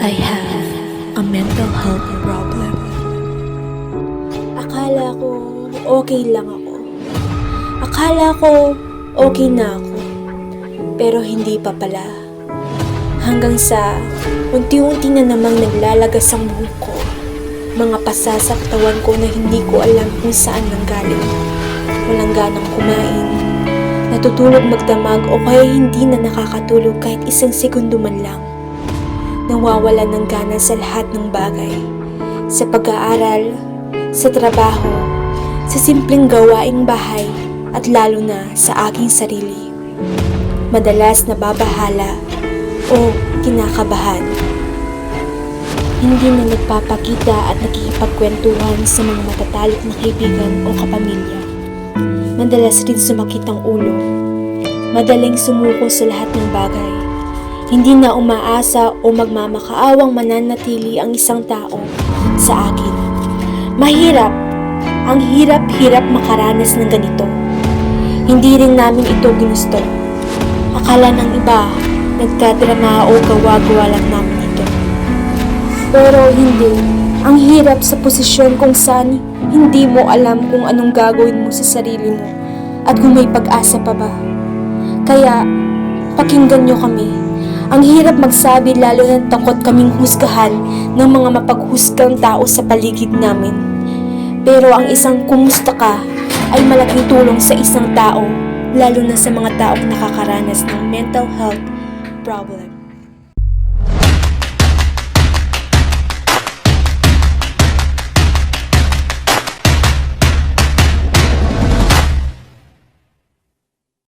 I have a mental health problem. Akala ko okay lang ako. Akala ko okay na ako. Pero hindi pa pala. Hanggang sa unti-unti na namang naglalagas ang buhok ko. Mga pasa sa katawan ko na hindi ko alam kung saan nanggaling. Walang ganang kumain. Natutulog magdamag o kaya hindi na nakakatulog kahit isang segundo man lang. Nawawalan ng gana sa lahat ng bagay. Sa pag-aaral, sa trabaho, sa simpleng gawaing bahay, at lalo na sa aking sarili. Madalas nababahala o kinakabahan. Hindi na nagpapakita at nakikipagkwentuhan sa mga matatalik na kaibigan o kapamilya. Madalas rin sumakit ang ulo. Madaling sumuko sa lahat ng bagay. Hindi na umaasa o magmamakaawang mananatili ang isang tao sa akin. Mahirap. Ang hirap-hirap makaranas ng ganito. Hindi rin namin ito ginusto. Akala ng iba, nagkadrama o gawa-gawa lang namin ito. Pero hindi. Ang hirap sa posisyon kung saan hindi mo alam kung anong gagawin mo sa sarili mo at kung may pag-asa pa ba. Kaya, pakinggan nyo kami. Ang hirap magsabi lalo na takot kaming husgahan ng mga mapaghusgang tao sa paligid namin. Pero ang isang kumusta ka ay malaking tulong sa isang tao, lalo na sa mga taong nakakaranas ng mental health problem.